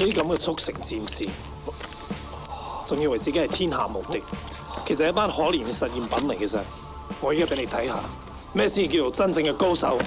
啲咁嘅速成戰士，仲以為自己係天下無敵，其實係一班可憐嘅實驗品嚟嘅啫。我而家俾你睇下，咩先叫做真正嘅高手。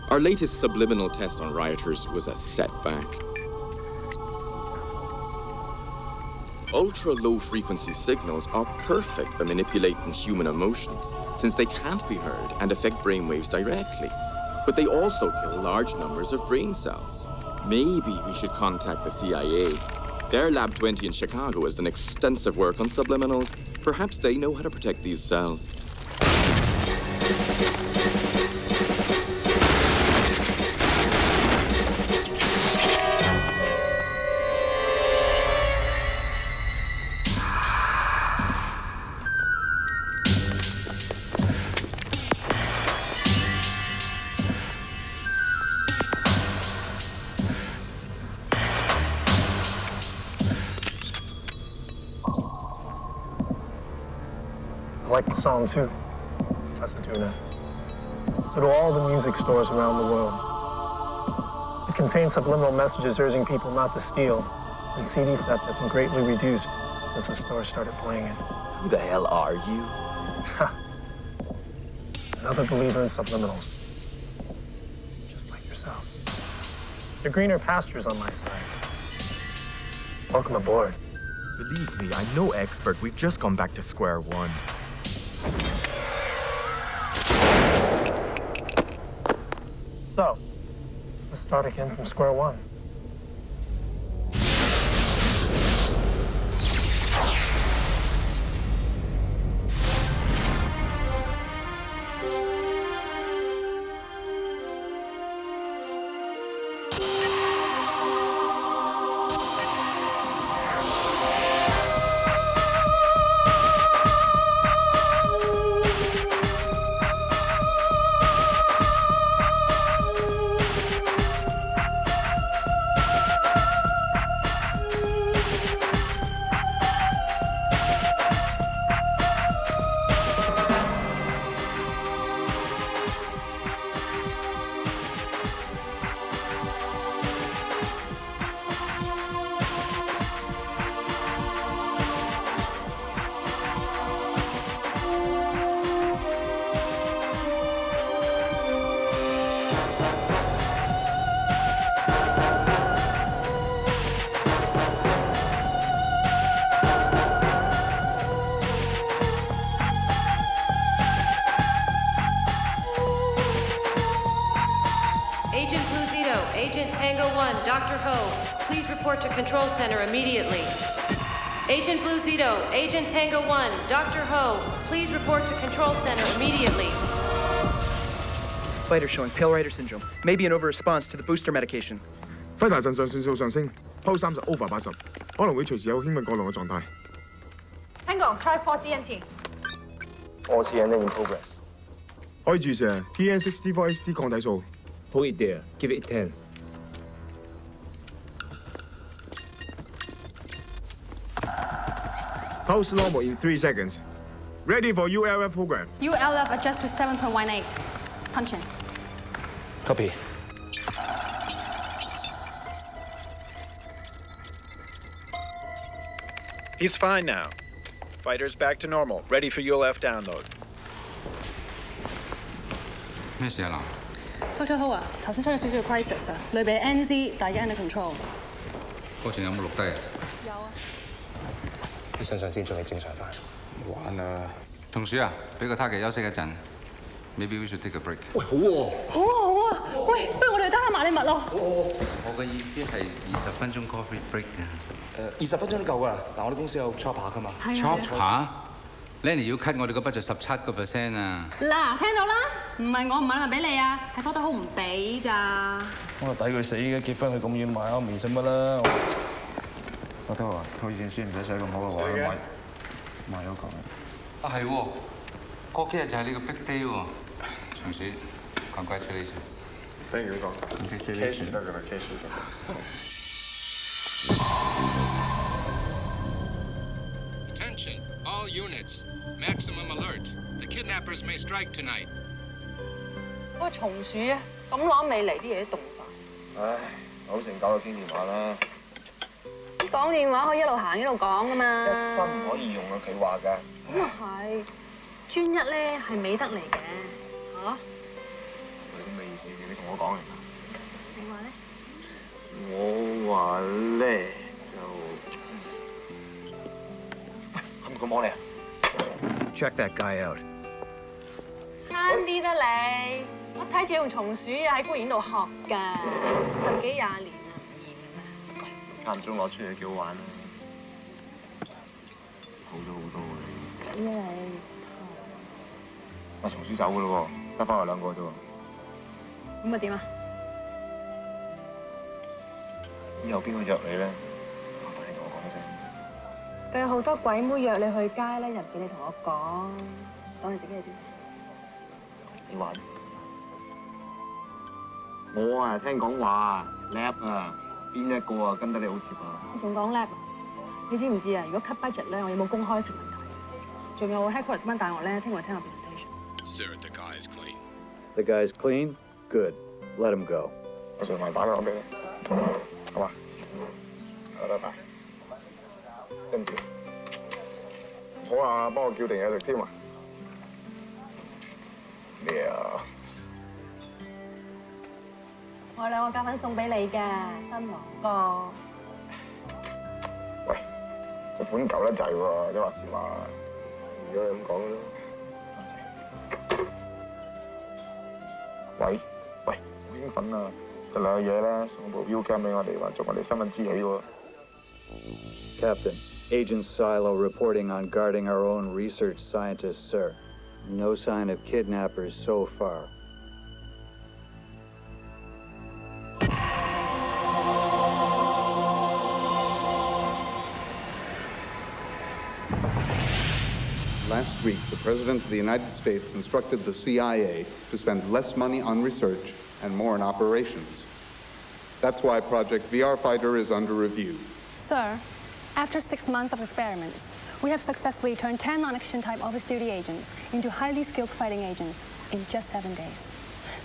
Our latest subliminal test on rioters was a setback. Ultra-low-frequency signals are perfect for manipulating human emotions, since they can't be heard and affect brainwaves directly. But they also kill large numbers of brain cells. Maybe we should contact the CIA. Their Lab 20 in Chicago has done extensive work on subliminals. Perhaps they know how to protect these cells. I like the song too, Professor Tuna. So do all the music stores around the world. It contains subliminal messages urging people not to steal, and CD theft has been greatly reduced since the store started playing it. Who the hell are you? Another believer in subliminals. Just like yourself. The greener pastures on my side. Welcome aboard. Believe me, I'm no expert. We've just gone back to square one. So, let's start again from square one. Agent Tango 1, Dr. Ho, please report to Control Center immediately. Agent Blue Zito, Agent Tango 1, Dr. Ho, please report to Control Center immediately. Fighter showing pale rider syndrome. Maybe an over-response to the booster medication. Fighter 腎上腺素上升 ，Pulse 30 over 80，可能會隨時有興奮過龍嘅狀態。Tango, try force ENT. Force ENT in progress. 可以注射 TN64ST 抗體素。Hold it there. Give it 10. Pulse normal in 3 seconds. Ready for ULF program. ULF adjust to 7.18. Punch in. Copy. He's fine now. Fighter's back to normal. Ready for ULF download. 咩事啊，男？Dr. Ho 啊，頭先出咗少少 crisis 啊，類比 NZ，大家 under control。過程有冇錄低啊？有啊。啲腎上腺仲未正常翻。玩啦！同事啊，俾個 target 休息一陣。Maybe we should take a break。喂，好喎。好啊好啊，喂，不如我哋單翻埋你物咯。我嘅意思係20分鐘 coffee break 啊。 20分鐘都夠㗎。嗱，我哋公司有 chopper 㗎嘛。Chopper？Lenny 要 cut 我哋個 budget 17%啊！嗱，聽到啦，唔係我唔買咪俾你啊，係拖得好唔俾咋。我抵佢死嘅，結婚去咁遠買啱面使乜啦？我覺得話佢以前書唔使寫咁好嘅話，賣咗佢。啊係喎，過幾日就係你個 big day 喎，松鼠 ，congratulations！ 等於呢個 cash 得㗎啦 ，cash 得。Attention, all units. Maximum alert. The kidnappers may strike tonight. 嗰個松鼠啊，咁耐未嚟，啲嘢都凍晒。唉，9成9就傾電話啦。講電話可以一路行一路講噶嘛。一心唔可以用啊，佢話㗎。咁啊係，專一咧係美德嚟嘅，嚇。你咁嘅意思，你同我講嚟㗎。你話咧？我話咧就，喂，係咪咁摸你啊？ Check that guy out. 慳啲得你，我睇住用松鼠啊喺孤兒院度學㗎，10幾20年啊，唔厭嘅咩？間唔中攞出嚟幾好玩啊！好咗好多喎你。死啊你！阿松鼠走㗎咯喎，得翻我2個啫喎。咁啊點啊？以後邊個約你咧？麻煩你同我講聲。佢有好多鬼妹約你去街咧，又唔見你同我講，當你自己係邊？你玩？我啊聽講話叻啊，邊一個啊跟得你好貼啊？你仲講叻啊？你知唔知啊？如果 cut budget 咧，我有冇公開成問題？仲有 headquarters 班大學咧，聽日聽個 presentation。 Sir, the guy is clean. The guy's clean? Good. Let him go. 我上埋版攞俾你，好嘛？好，拜拜。跟住，唔好啊，幫我叫定嘢食添啊！咩啊？我有2個夾粉送俾你嘅新郎哥。喂，隻款舊得滯喎，即話時話，如果你咁講咯。喂，好興奮啊！就兩樣嘢啦，送部 U cam 俾我哋，話做我哋新聞之喜喎。 Captain, Agent Silo reporting on guarding our own research scientists, sir. No sign of kidnappers so far. Last week, the President of the United States instructed the CIA to spend less money on research and more on operations. That's why Project VR Fighter is under review. Sir, after 6 months of experiments, we have successfully turned 10 non-action type office duty agents into highly skilled fighting agents in just 7 days.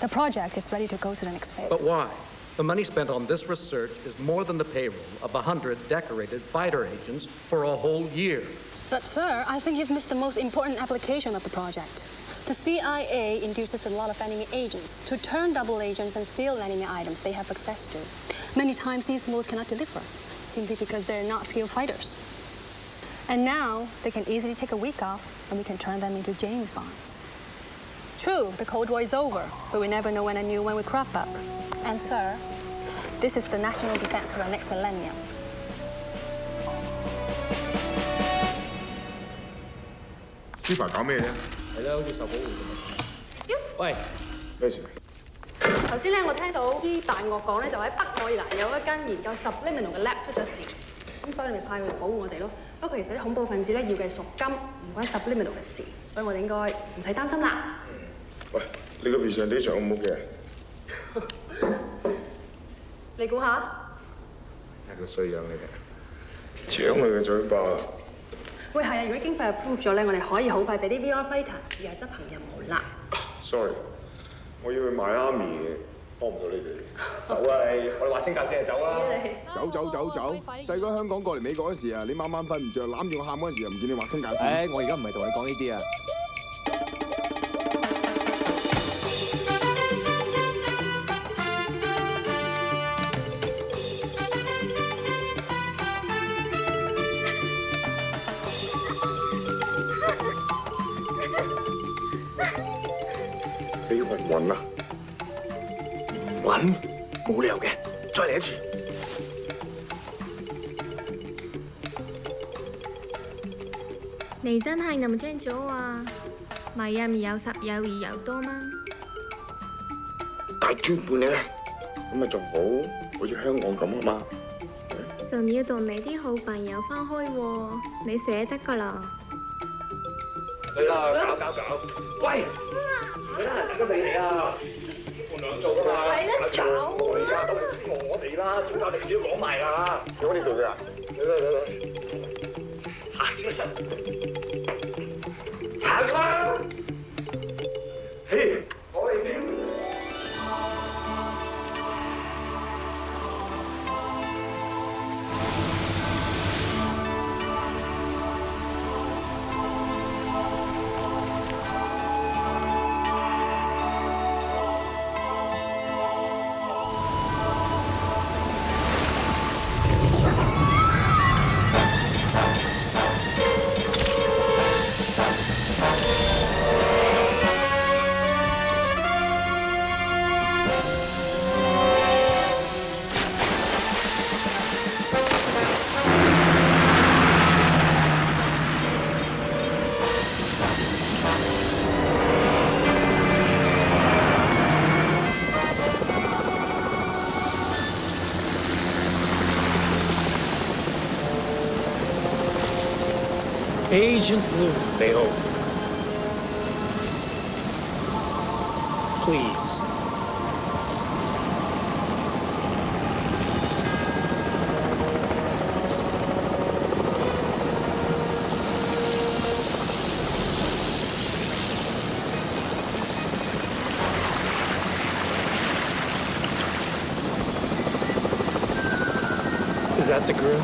The project is ready to go to the next phase. But why? The money spent on this research is more than the payroll of 100 decorated fighter agents for a whole year. But sir, I think you've missed the most important application of the project. The CIA induces a lot of enemy agents to turn double agents and steal enemy items they have access to. Many times these modes cannot deliver, simply because they're not skilled fighters. And now they can easily take a week off and we can turn them into James Bonds. True, the Cold War is over, but we never know when a new one will crop up. And sir, this is the national defense for the next millennium. 呢排搞咩咧？係啦，好似受保護咁。喂，咩事？頭先咧，我聽到啲大鱷講咧，就喺北愛爾蘭有一間研究 subliminal 嘅 lab 出咗事，咁所以你咪派佢嚟保護我哋咯。不過其實啲恐怖分子咧要嘅係贖金，唔關 subliminal 嘅事，所以我哋應該唔使擔心啦。喂，你個 presentation 好唔好嘅？你估下？係個衰樣嚟嘅，搶佢嘅嘴巴。喂，係啊！如果經費 approve 咗咧，我哋可以好快俾啲 VR fighter 試下執行任務啦。Sorry， 我要去買阿咪嘅，幫唔到你哋。走啊你！我哋劃清界線就走啦。走！細個香港過嚟美國嗰時啊，你晚晚瞓唔着，攬住我喊嗰陣時又唔見你劃清界線。我而家唔係同你講呢啲啊。你要雲啊？雲？冇理由嘅，再嚟一次。你真係咁精咗啊？咪啊咪有十有二有多嗎？大專半咧，咁咪仲好，好似香港咁啊嘛。仲要同你啲好朋友分開喎，你捨得㗎啦。嚟啦，搞！喂，嚟啦，大家俾你啊！半兩做㗎嘛。係啦，搞！我而家都唔知我哋啦，中國歷史都講埋啦。我呢度嘅，嚟。行啦！嘿，我哋點？Agent Blue, 你好。Please. Is that the groom?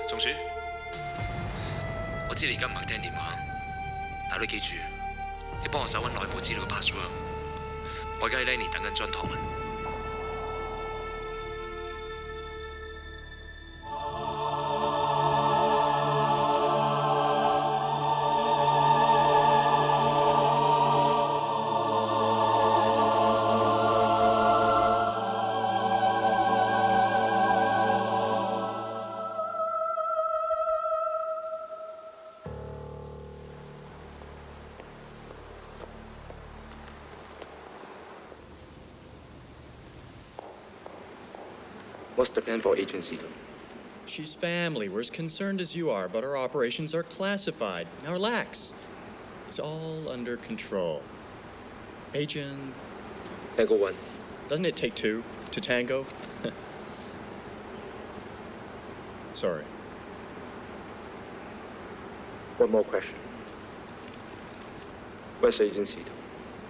松鼠，我知你而家唔係聽電話，但你記住，你幫我手揾內部資料嘅 password。我而家喺 Lenny 等緊張堂文。What's the plan for Agent Sino? She's family. We're as concerned as you are, but our operations are classified. Now relax. It's all under control. Agent... Tango 1. Doesn't it take two to tango? Sorry. One more question. Where's Agent Sito?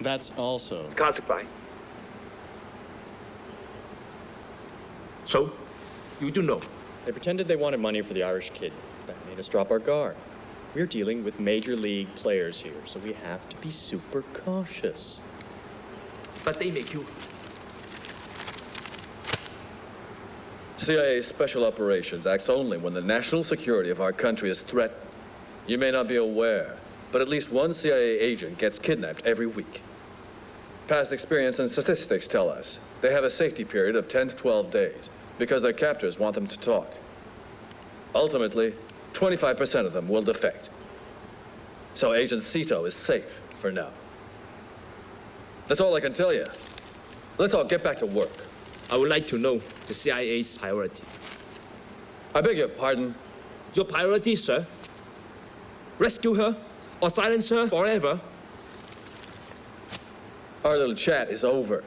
That's also Classified. So, you do know. They pretended they wanted money for the Irish kidney. That made us drop our guard. We're dealing with major league players here, so we have to be super cautious. But they may kill. CIA Special Operations acts only when the national security of our country is threatened. You may not be aware, but at least one CIA agent gets kidnapped every week. Past experience and statistics tell us they have a safety period of 10 to 12 days because their captors want them to talk. Ultimately, 25% of them will defect. So Agent Sito is safe for now. That's all I can tell you. Let's all get back to work. I would like to know the CIA's priority. I beg your pardon? Your priority, sir? Rescue her or silence her forever? Our little chat is over.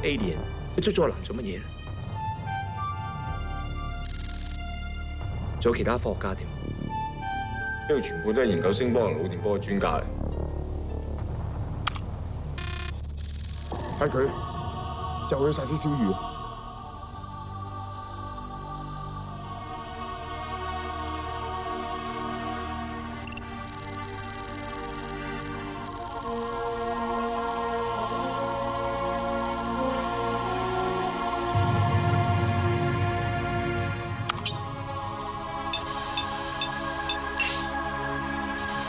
Alien， 佢出咗嚟做乜嘢咧？仲有其他科學家添？呢度全部都係研究聲波同腦電波嘅專家嚟。係佢，就去殺死小魚。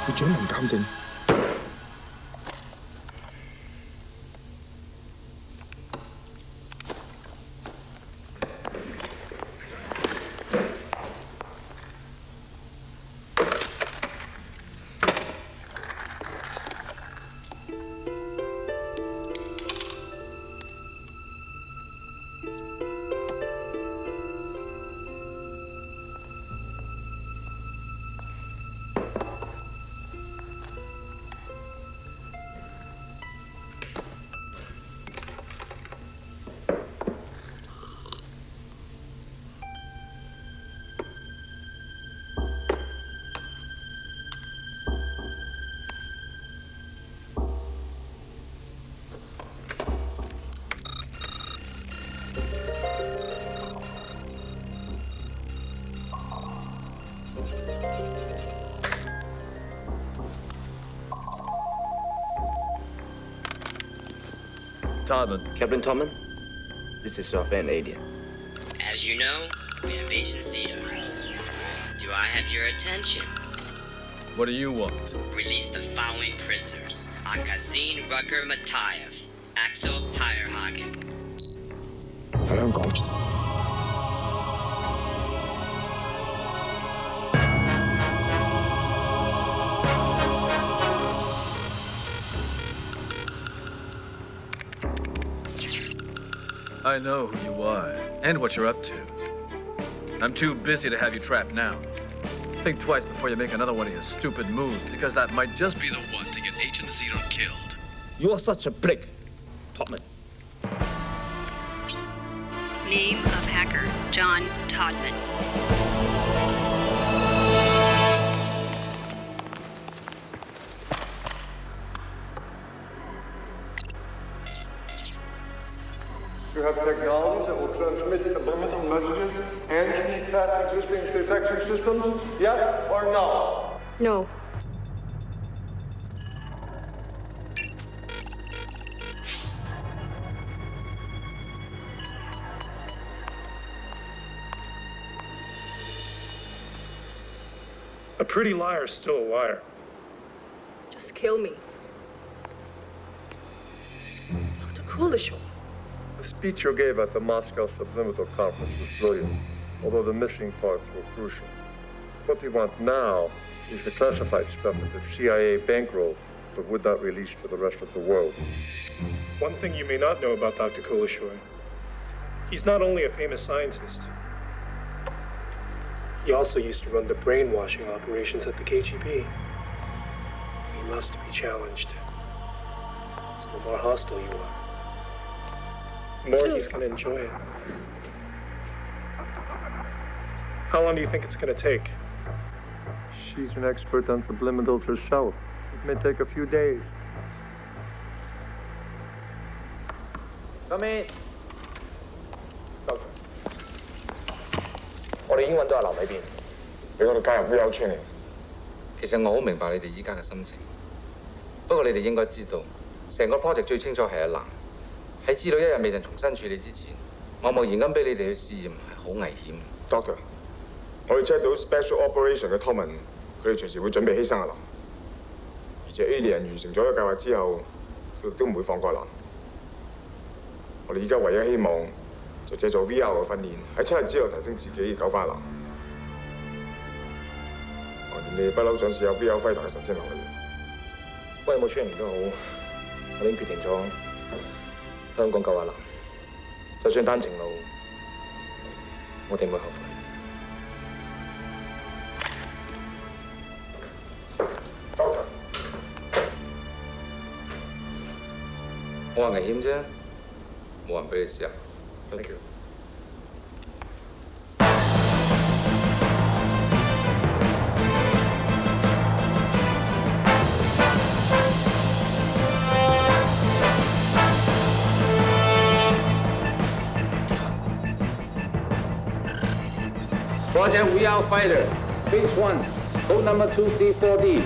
佢掌紋鑑證。Todman. Captain Todman, this is your friend Alien. As you know, we have Agent Zeta. Do I have your attention? What do you want? Release the following prisoners. Akazin Rucker Matayev, Axel Heyerhagen. 喺香港。I know who you are, and what you're up to. I'm too busy to have you trapped now. Think twice before you make another one of your stupid moves, because that might just be the one to get Agent Zito killed. You are such a prick, Todman. Name of hacker, John Todman. You have technologies that will transmit subliminal messages and sneak past existing detection systems? Yes or no? No. A pretty liar's still a liar. Just kill me. Dr. Kuleshov. The speech you gave at the Moscow Subliminal Conference was brilliant, although the missing parts were crucial. What they want now is the classified stuff that the CIA bankrolled but would not release to the rest of the world. One thing you may not know about Dr. Kulishore, he's not only a famous scientist, he also used to run the brainwashing operations at the KGB. And he loves to be challenged. So the more hostile you are, the more he's going to enjoy it. How long do you think it's going to take? She's an expert on subliminals herself. It may take a few days. Come in。我哋已經揾到阿劉喺邊，俾我哋加入 VR training。其實我好明白你哋依家嘅心情，不過你哋應該知道，成個 project 最清楚係阿南。喺知道一日未曾重新處理之前，貿貿然咁俾你哋去試驗係好危險。Doctor， 我哋 check 到 Special Operation 嘅 Tommen， 佢哋隨時會準備犧牲阿南，而且 Alien 完成咗個計劃之後，佢亦都唔會放過阿南。我哋依家唯一希望就借助 VR 嘅訓練，喺7日之內提升自己，救翻阿南。你哋不嬲想試下 VR fighter 嘅神蹟能力。不過有冇 training 都好，我已經決定咗香港救阿南，就算單程路，我哋唔會後悔。我話危險啫，冇人俾你試下。Thank you。Project VR Fighter, Phase 1, Code number 2C4D.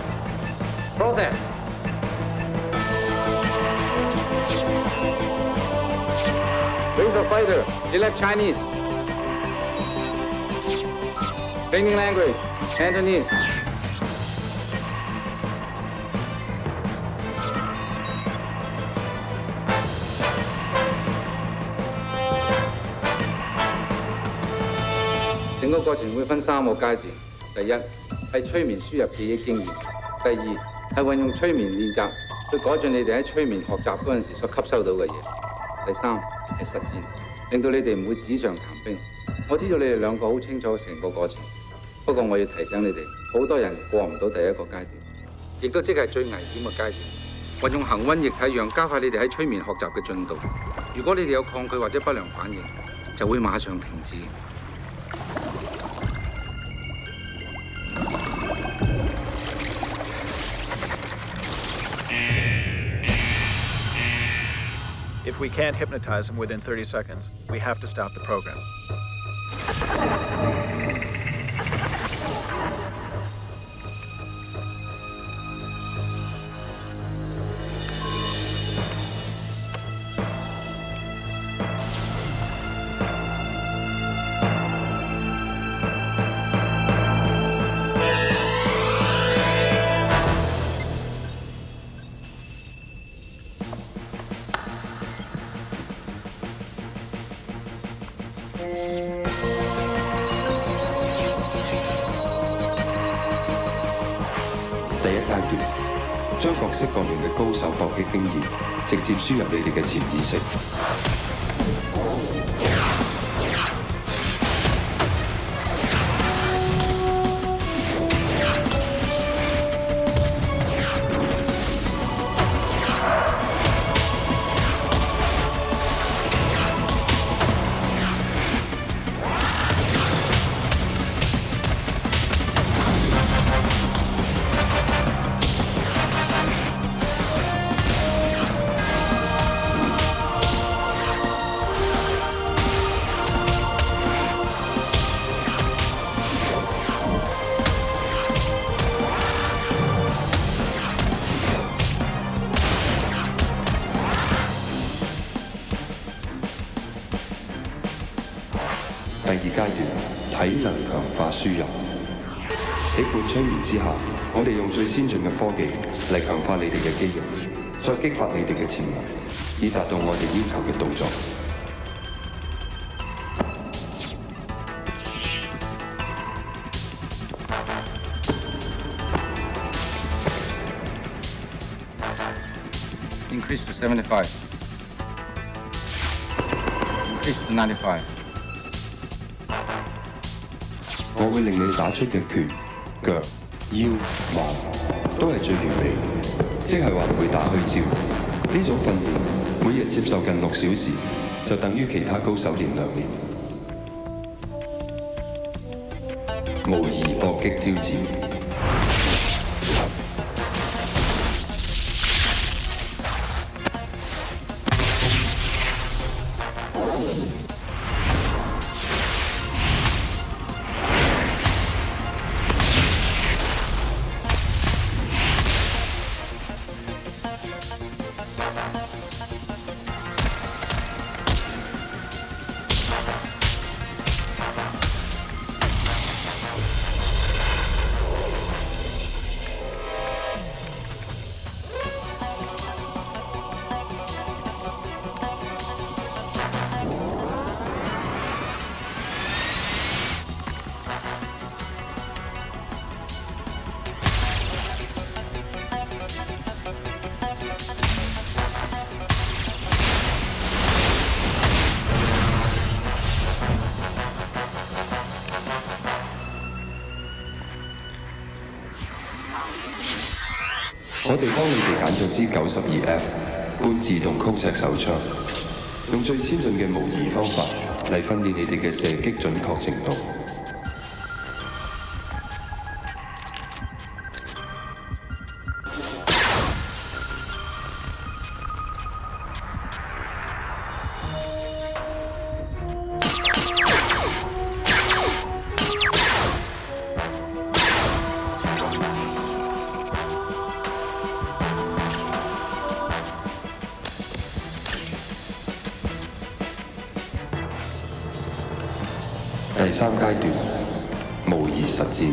Process. Laser Fighter, select Chinese. Training language, Cantonese.整個過程會分3個階段。第一係催眠輸入記憶經驗，第二係運用催眠練習去改進你哋喺催眠學習嗰陣時所吸收到嘅嘢，第三係實戰，令到你哋唔會紙上談兵。我知道你哋2個好清楚成個過程，不過我要提醒你哋，好多人過唔到第1個階段，亦都即係最危險嘅階段。運用恆溫液體讓加快你哋喺催眠學習嘅進度。如果你哋有抗拒或者不良反應，就會馬上停止。If we can't hypnotize him within 30 seconds, we have to stop the program.將各式各樣嘅高手搏擊經驗直接輸入你哋嘅潛意識。第2階段體能強化輸入。喺半催眠之下，我哋用最先進嘅科技嚟強化你哋嘅肌肉，再激發你哋嘅潛能，以達到我哋要求嘅動作。Increase to 75. Increase to 95. 我會令你打出嘅拳、腳、腰、馬都係最完美，即係話唔會打虛招。呢種訓練每日接受近6小時，就等於其他高手練2年。模擬搏擊挑戰。我哋幫你哋揀咗支92F 半自動曲尺手槍，用最先進嘅模擬方法嚟訓練你哋嘅射擊準確程度。第3階段模擬實戰。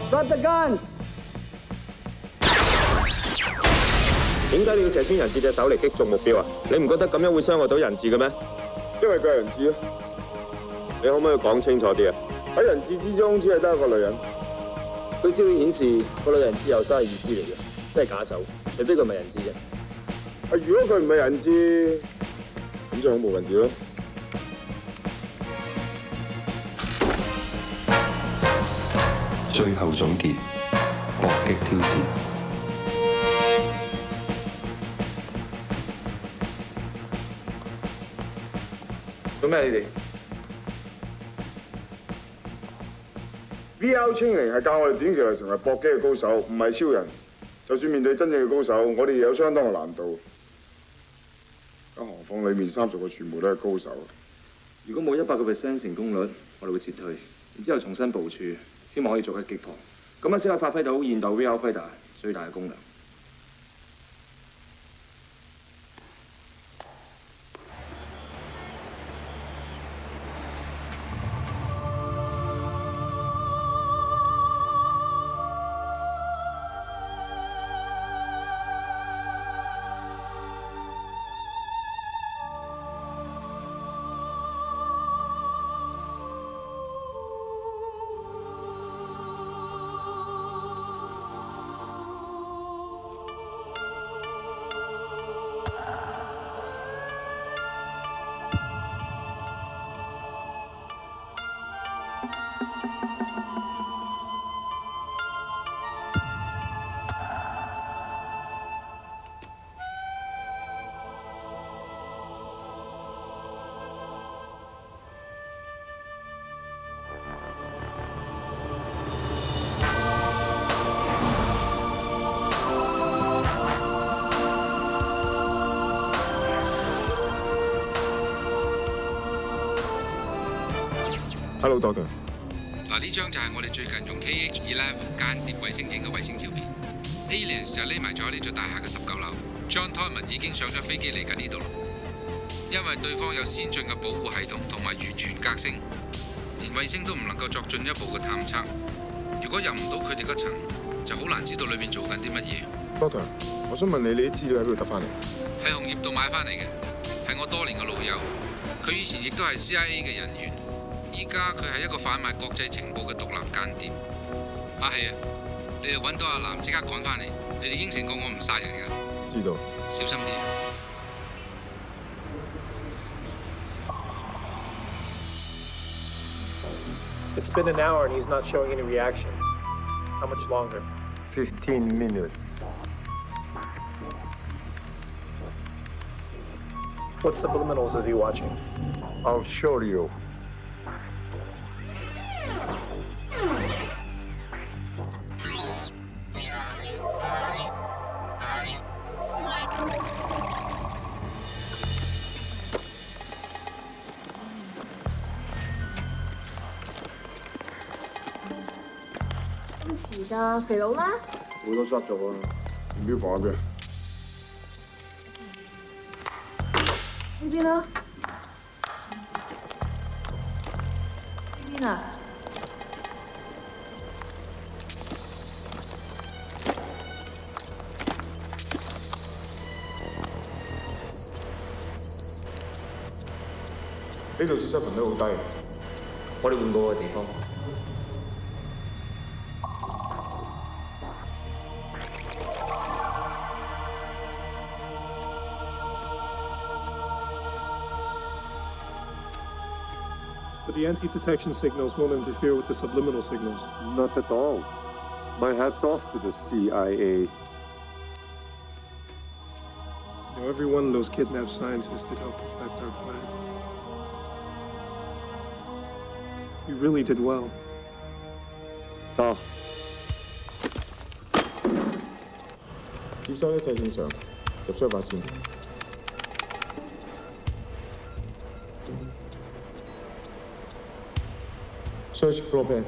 Drop the guns！ 點解你要射穿人質隻手嚟擊中目標啊？你唔覺得咁樣會傷害到人質嘅咩？因為佢係人質啊！你可唔可以講清楚啲啊？喺人質之中，只係得一個女人。佢資料顯示，個女人質有生係義肢嚟嘅，即係假手，除非佢唔係人質啫。如果佢唔係人質，咁就恐怖分子咯。最後總結：搏擊挑戰。做咩你哋 ？VR training 係教我哋短期內成為搏擊嘅高手，唔係超人。就算面對真正嘅高手，我哋亦有相當嘅難度。更何況裡面30個全部都係高手。如果冇100% 成功率，我哋會撤退，然之後重新部署，希望可以逐一擊破，咁樣先可以發揮到現代 VR Fighter 最大嘅功能。Hello， 多隊。嗱，呢張就係我哋最近用 KH-11 間諜衛星影嘅衛星照片。aliens 就匿埋咗喺呢座大廈嘅19樓。John Todman 已經上咗飛機嚟緊呢度，因為對方有先進嘅保護系統同埋完全隔聲，連衛星都唔能夠作進一步嘅探測。如果入唔到佢哋嗰層，就好難知道裏面做緊啲乜嘢。Doctor， 我想問你啲資料喺邊度得翻嚟？喺紅葉度買翻嚟嘅，係我多年嘅老友。佢以前亦都係 CIA 嘅人員，依家佢係一個販賣國際情報嘅獨立間諜。啊係啊，你哋揾到阿南即刻趕翻嚟，你哋應承過我唔殺人㗎。知道。小心啲。It's been an hour and he's not showing any reaction. How much longer? 15 minutes. What subliminals is he watching? I'll show you.咁遲㗎，肥佬啦！好多執做啊，唔標房嘅。呢邊啦，呢邊啊！呢度攝濕頻率好低，我哋換過個地方。So the anti-detection signals won't interfere with the subliminal signals? Not at all. My hat's off to the CIA. You know, every one of those kidnapped scientists did help perfect our plan. We really did well. 得。接收一切正常，入出發線。Search floor plan。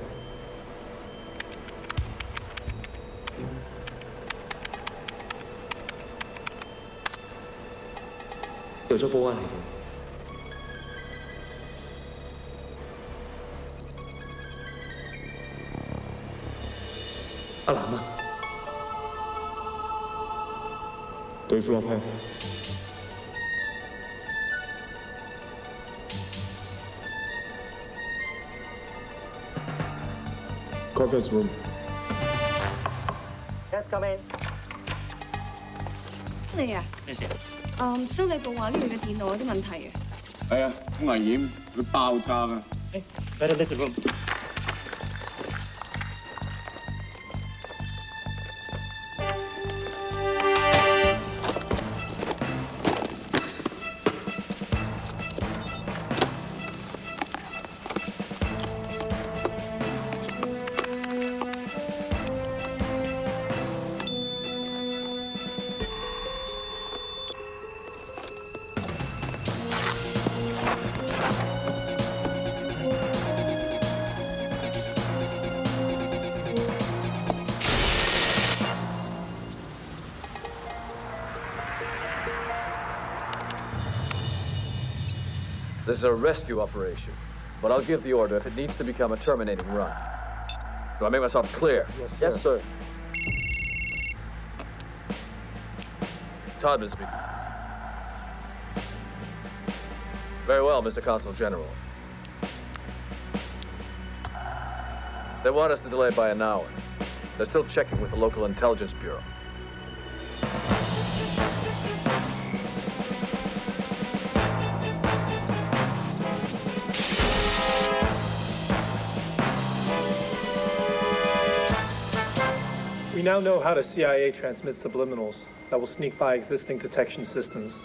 掉咗保安系統。阿南啊！對 floor plan。Conference room。Yes, come in。你啊？咩事？修理部話呢度嘅電腦有啲問題啊。係啊，好危險，會爆炸㗎。Better leave the room。This is a rescue operation, but I'll give the order if it needs to become a terminating run. Do I make myself clear? Yes, sir. Todman speaking. Very well, Mr. Consul General. They want us to delay by an hour. They're still checking with the local intelligence bureau. We now know how the CIA transmits subliminals that will sneak by existing detection systems.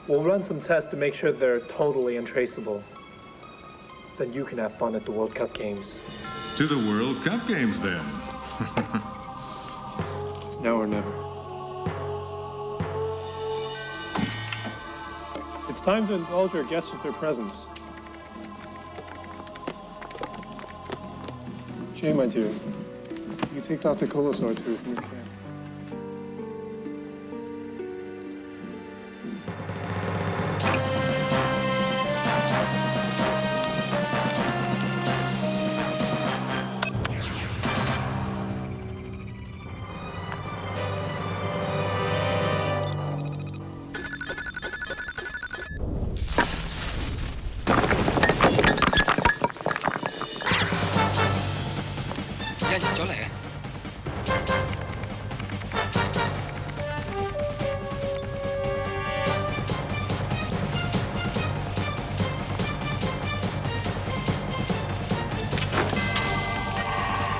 We'll run some tests to make sure they're totally untraceable. Then you can have fun at the World Cup games. To the World Cup games, then. It's now or never. It's time to indulge our guests with their presence. Jay, my dear, you take Dr. Kolosar to his new camp.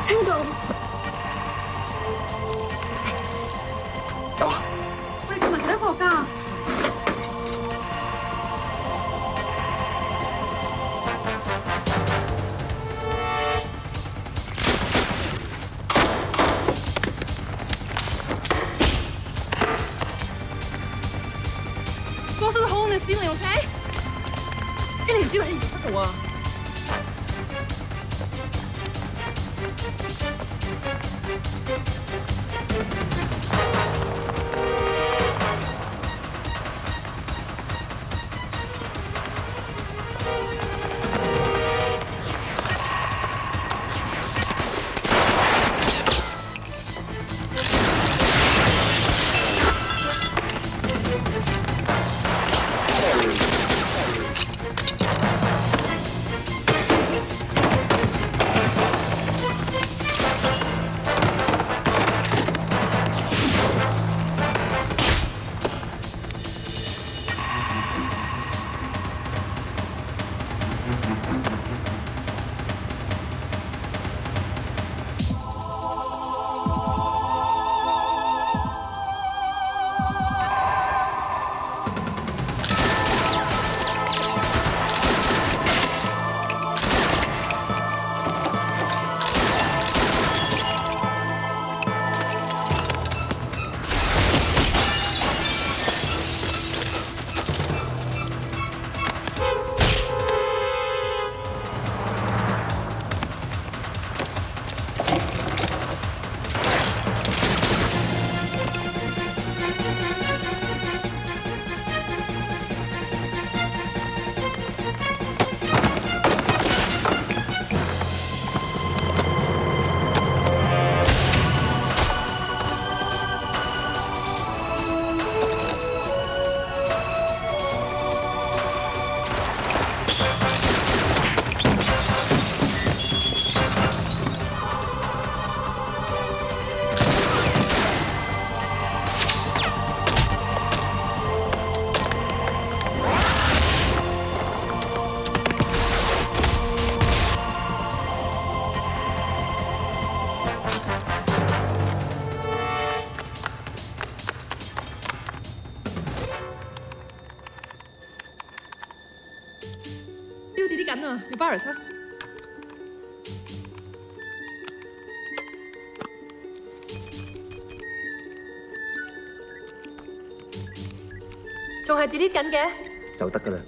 聽到。我哋同埋其他科學家。個室好你先嚟 ，OK？ 你連招喺研究室度啊！緊啊！要 virus 啊！仲係 delete 緊嘅？就得㗎啦。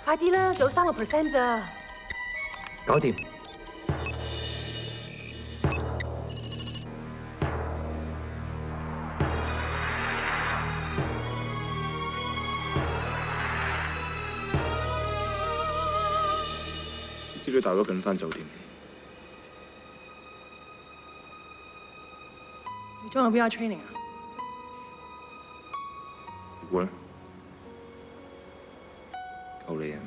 快啲啦，仲有3%咋？搞掂。資料大佬緊返酒店。你裝有 VR training 啊？會啊，夠你啊！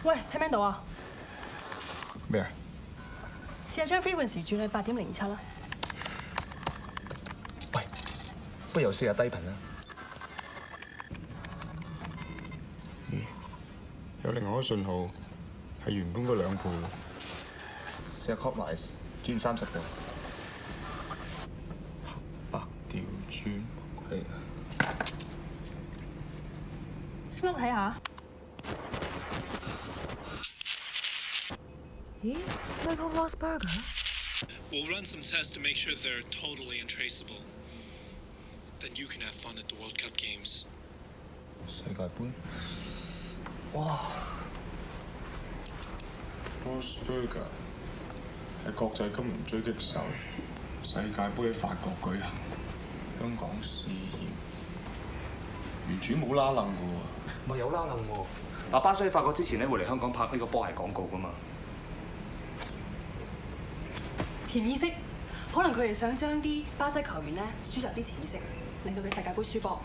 喂，聽唔聽到啊？咩啊？試下將 frequency 轉去8.07啦。喂，不如又試下低頻啦。有另外一個信號係員工嗰2倍。試下 clockwise 轉30度。白調轉係。SWAT 睇下。咦 ，Michael Rosberger？ We'll run some tests to make sure they're totally untraceable. Then you can have fun at the World Cup games. 世界盃。哇 ！Rosberger 係國際金融狙擊手，世界盃喺法國舉行，香港試驗，完全冇拉楞㗎喎。咪有拉楞喎！嗱，巴西喺法國之前咧會嚟香港拍呢個波鞋廣告㗎嘛。潛意識，可能佢哋想將啲巴西球員咧輸入啲潛意識，令到佢世界盃輸波。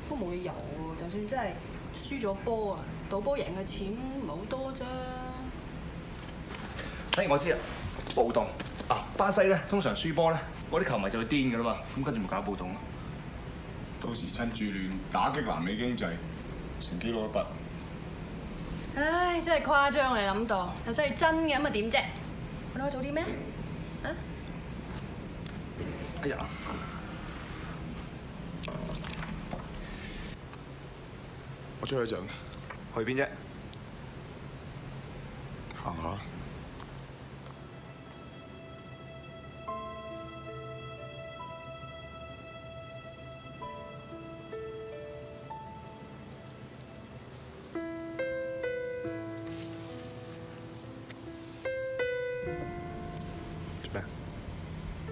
不過冇理由喎，就算真係輸咗波啊，賭波贏嘅錢唔係好多啫。我知啦，暴動啊！巴西咧通常輸波咧，嗰啲球迷就會癲㗎啦嘛，咁跟住咪搞暴動咯。到時趁住亂打擊南美經濟，乘機攞一筆。唉，真係誇張，你諗到，就算係真嘅咁啊點啫？我哋可以做啲咩？啊？哎呀！我出去一陣。去邊啫？行下。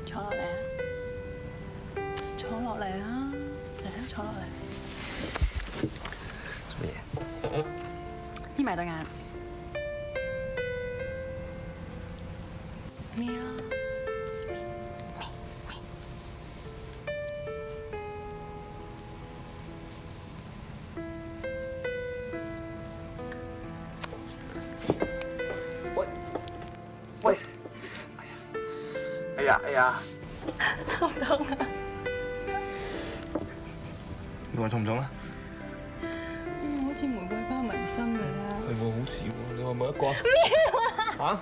坐落嚟啊！坐落嚟啊！嚟坐落嚟。做乜嘢？眯埋對眼。眯啦。喂！哎呀！痛唔痛啊？你話痛唔痛啊？好似玫瑰花紋身㗎啦。係喎，好似喎。你話冇一個啊？嚇？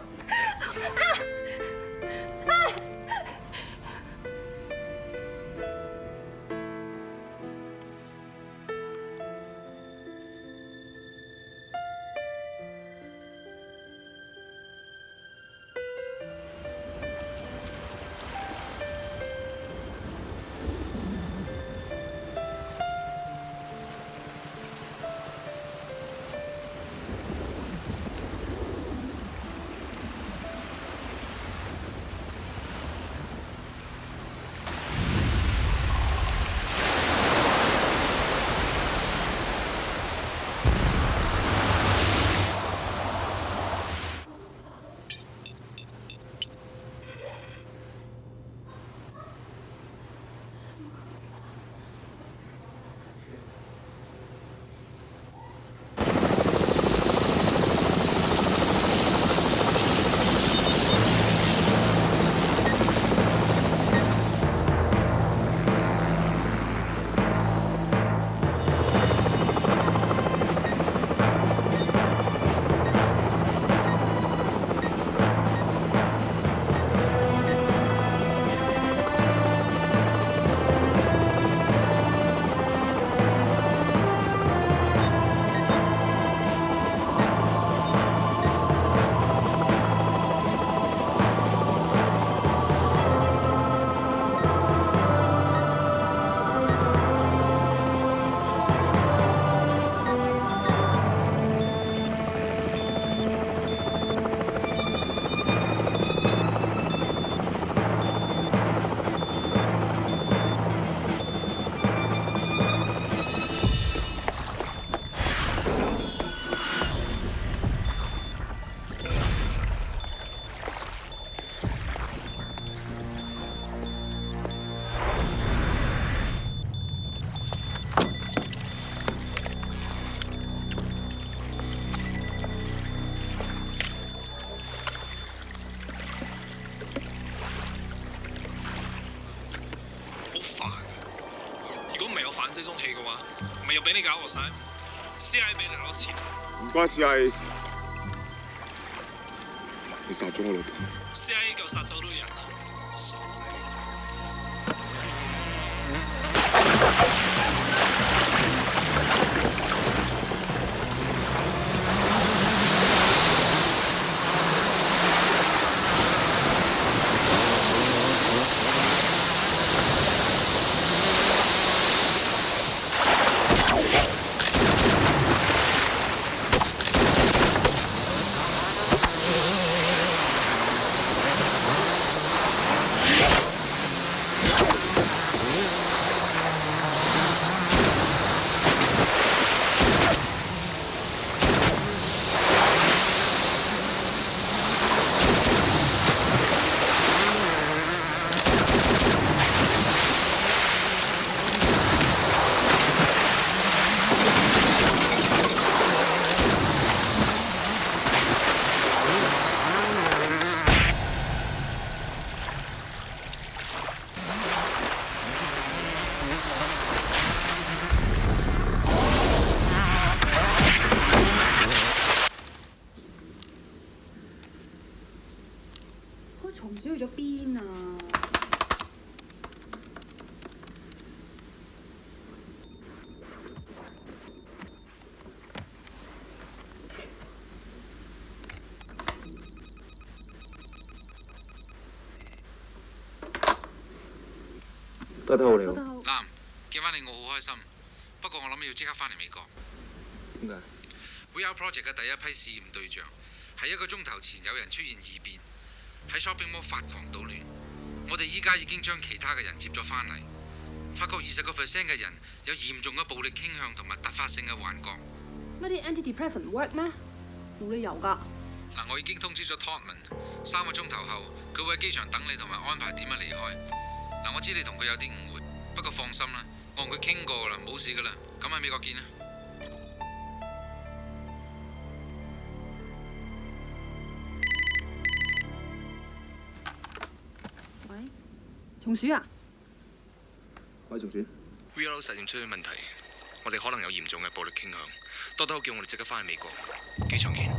又俾你搞惡晒 ，CIA 俾你攞錢。唔關 CIA 事，你殺咗我老婆。CIA 夠殺走到人啦，傻仔。松鼠去咗邊啊？得好你好。啱，見翻你我好開心。不過我諗要即刻翻嚟美國。點解 VR Project 嘅第一批試驗對象係1個鐘頭前有人出現異變，喺 shopping mall 發狂搗亂。我哋依家已經將其他嘅人接咗翻嚟，發覺20% 嘅人有嚴重嘅暴力傾向同埋突發性嘅幻覺。乜啲 antidepressant work 咩？冇理由㗎。嗱，我已經通知咗 Todman，3個鐘頭後佢會喺機場等你同埋安排點樣離開。嗱，我知你同佢有啲誤會，不過放心啦，我同佢傾過㗎啦，冇事㗎啦。咁喺美國見啦。喂，松鼠啊？喂，松鼠。VR 實驗出咗問題，我哋可能有嚴重嘅暴力傾向。多多叫我哋即刻翻去美國，機場見。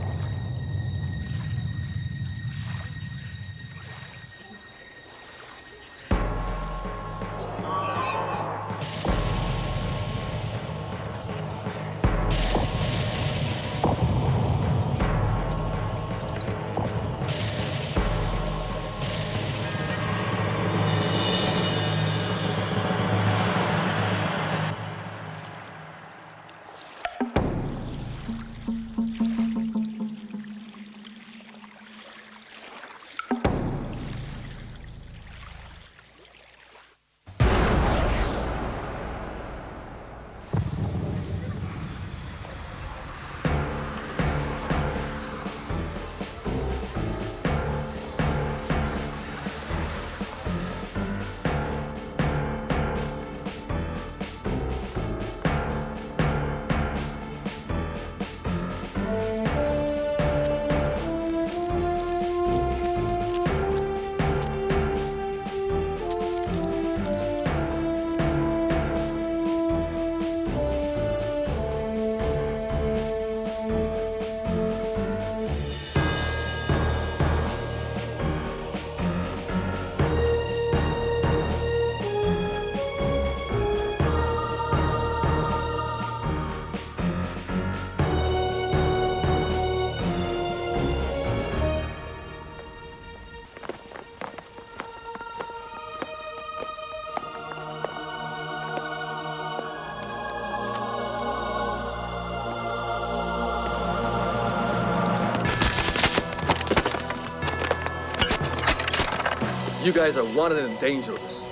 You guys are wanted and dangerous.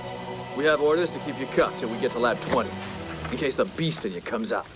We have orders to keep you cuffed till we get to Lab 20, in case the beast in you comes out.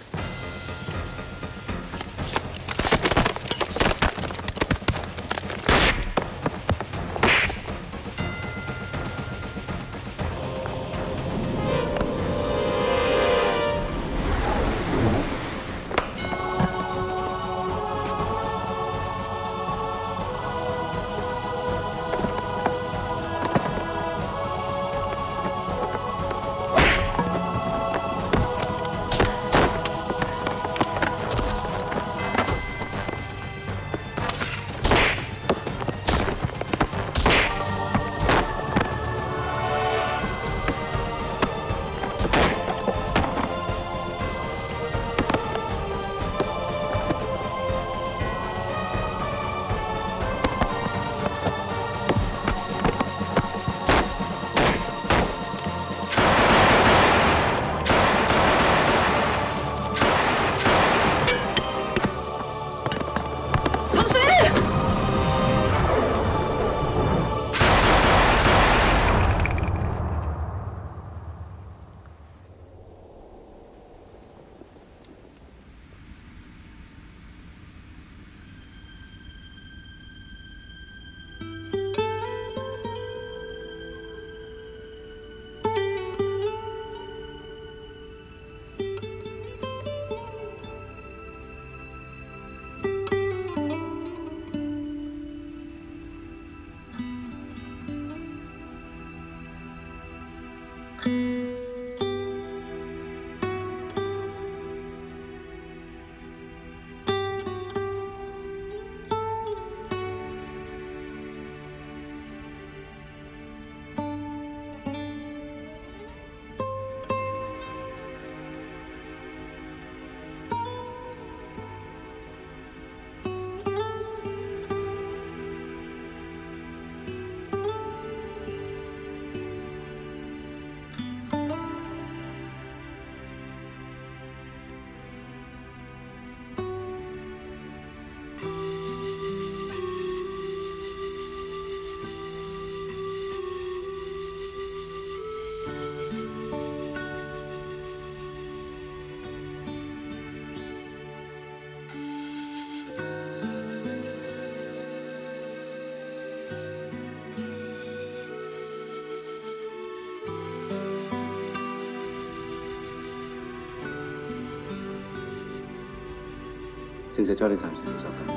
證實咗你暫時冇受感染。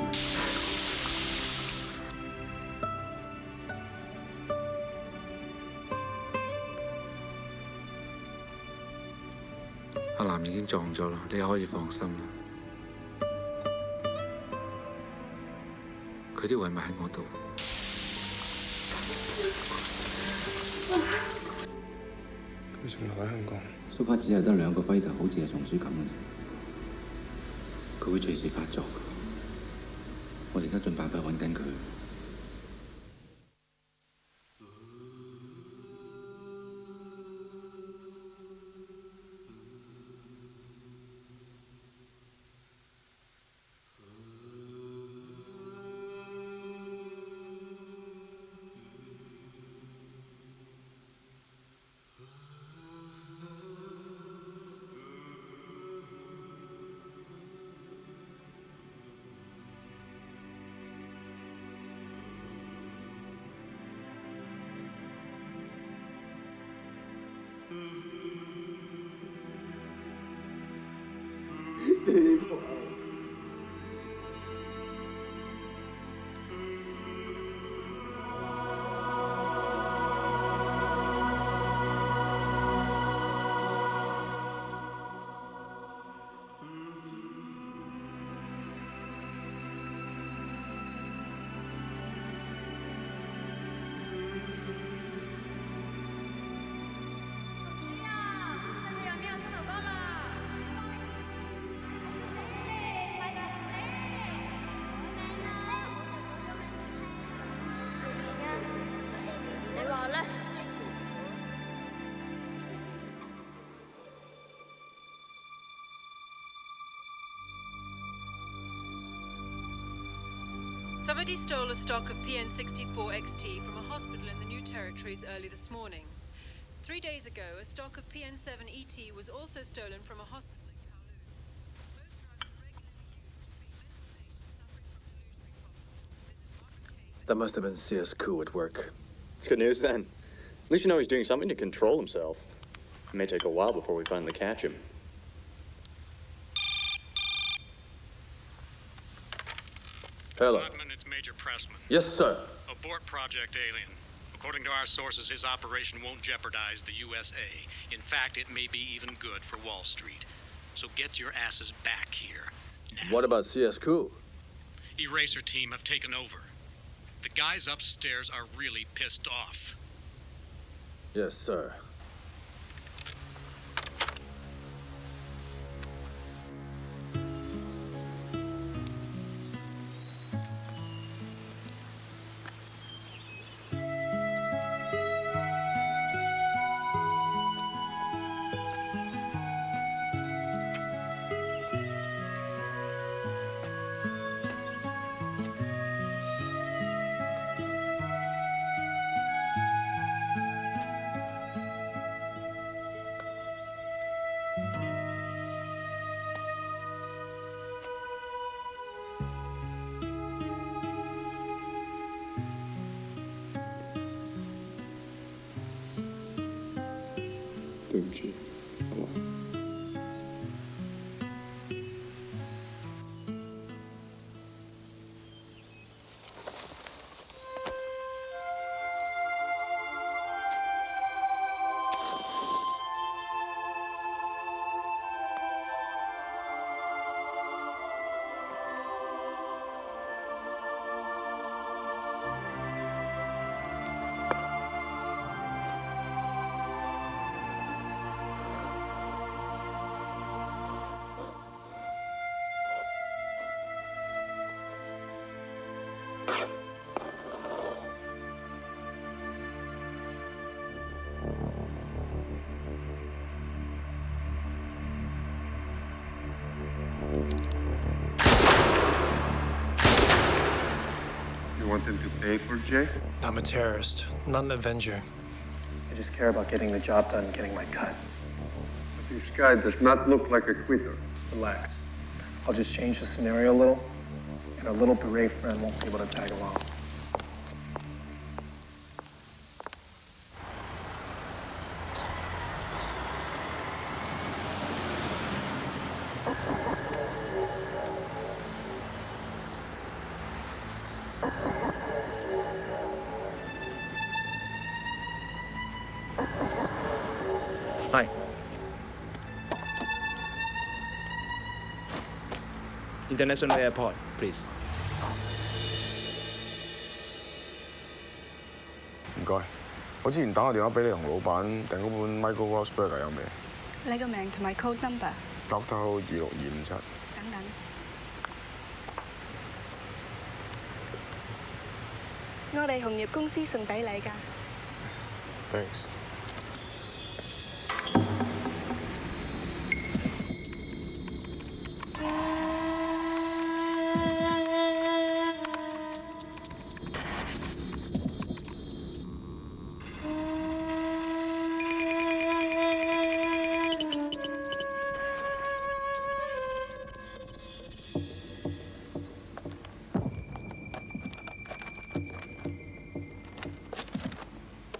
阿南已經撞咗啦，你可以放心啦。佢啲遺物喺我度。佢仲留喺香港。蘇花只係得2個輝頭，好似係松鼠咁嘅啫。佢會隨時發作。我哋而家盡辦法揾緊佢。Somebody stole a stock of PN64XT from a hospital in the New Territories early this morning. 3 days ago, a stock of PN7ET was also stolen from a hospital in Kowloon. That must have been CS Koo at work. It's good news then. At least you know he's doing something to control himself. It may take a while before we finally catch him. Hello. Rodman, it's Major Pressman. Yes, sir. Abort Project Alien. According to our sources, his operation won't jeopardize the USA. In fact, it may be even good for Wall Street. So get your asses back here. Now. What about CS Koo? Eraser team have taken over. The guys upstairs are really pissed off. Yes, sir. You want them to pay for Jay? I'm a terrorist, not an avenger. I just care about getting the job done and getting my cut. But this guy does not look like a quitter. Relax. I'll just change the scenario a little, and our little beret friend won't be able to tag along. International Airport, please. 唔該，我之前打個電話俾你同老闆訂嗰本 Michael Ross Burger 有未？你個名同埋 code number。Doctor 26257。等等。我哋紅葉公司送俾你㗎。Thanks。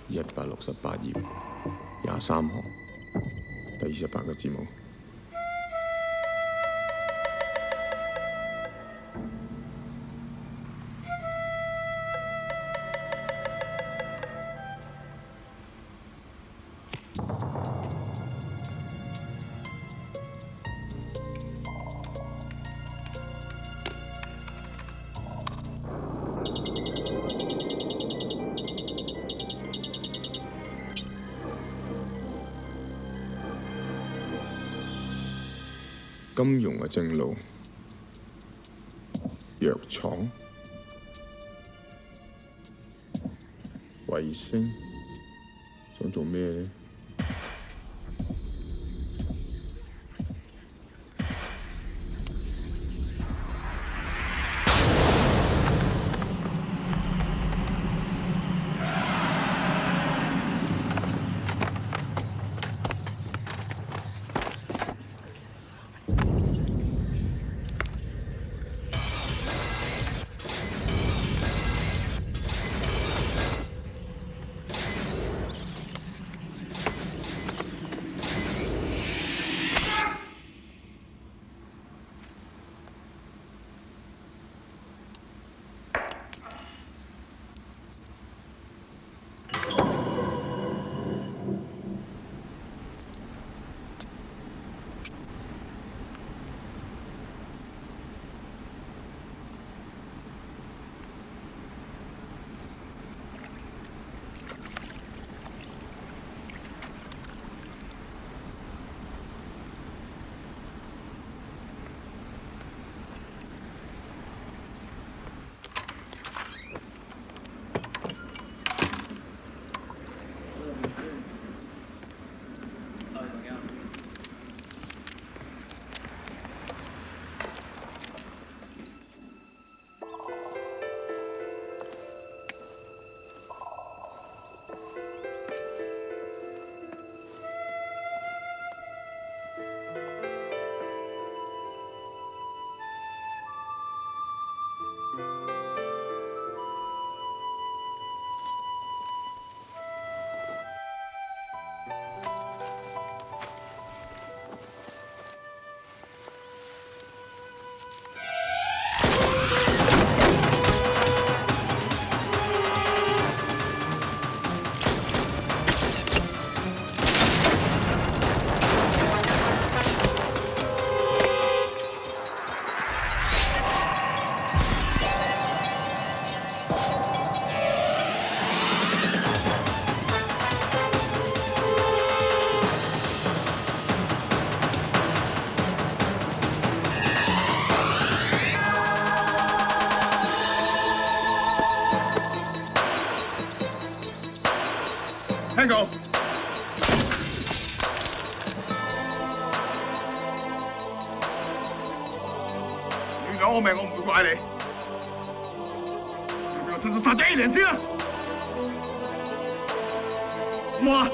168頁，23行，第28個字母。金融嘅正路，藥廠、衛星，想做咩呢？聽到。你攞我命，我唔會怪你。要唔要親手殺咗 A 連先啊？好唔好啊？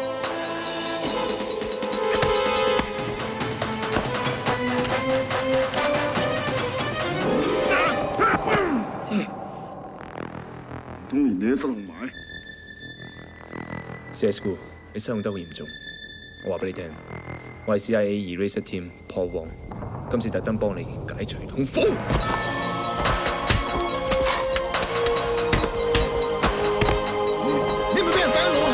唔通連你都失控埋？CSGO， 你失控得好嚴重。我話俾你聽，我係 CIA Eraser Team 破王，今次特登幫你解除痛苦。你係咪俾人洗咗腦啊？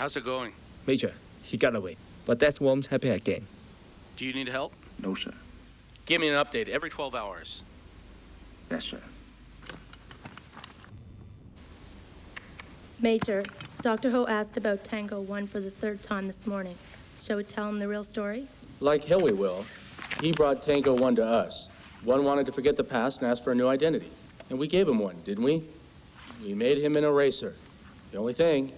How's it going? Major, he got away, but that won't happen again. Do you need help? No, sir. Give me an update every 12 hours. Yes, sir. Major, Dr. Ho asked about Tango 1 for the third time this morning. Shall we tell him the real story? Like hell we will. He brought Tango 1 to us. 1 wanted to forget the past and ask for a new identity. And we gave him one, didn't we? We made him an eraser. The only thing,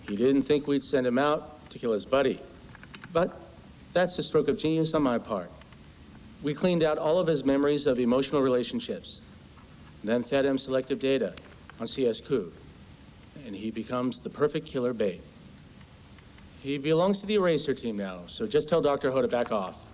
he didn't think we'd send him out to kill his buddy. But that's a stroke of genius on my part. We cleaned out all of his memories of emotional relationships, then fed him selective data on CS-Coup, and he becomes the perfect killer bait. He belongs to the eraser team now, so just tell Dr. Ho to back off.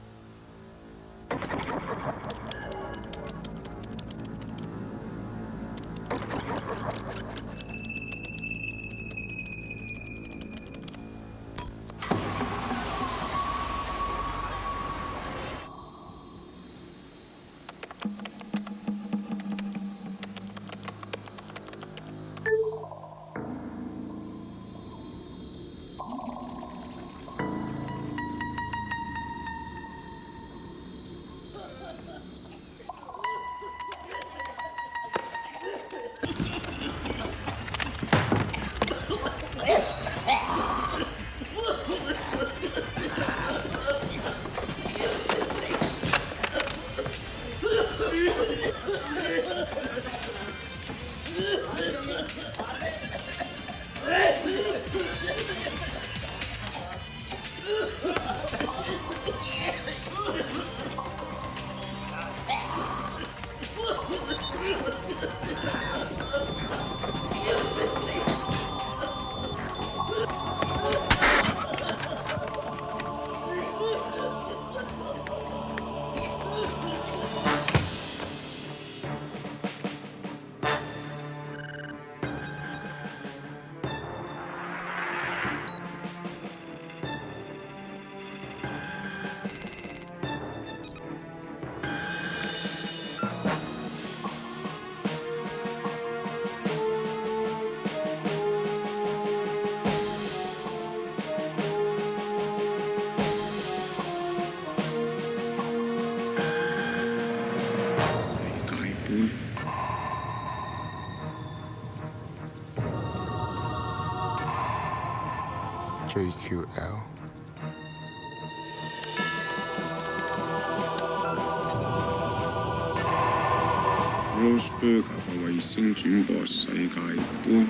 JQL。Roseburg 嘅衛星轉播世界盃。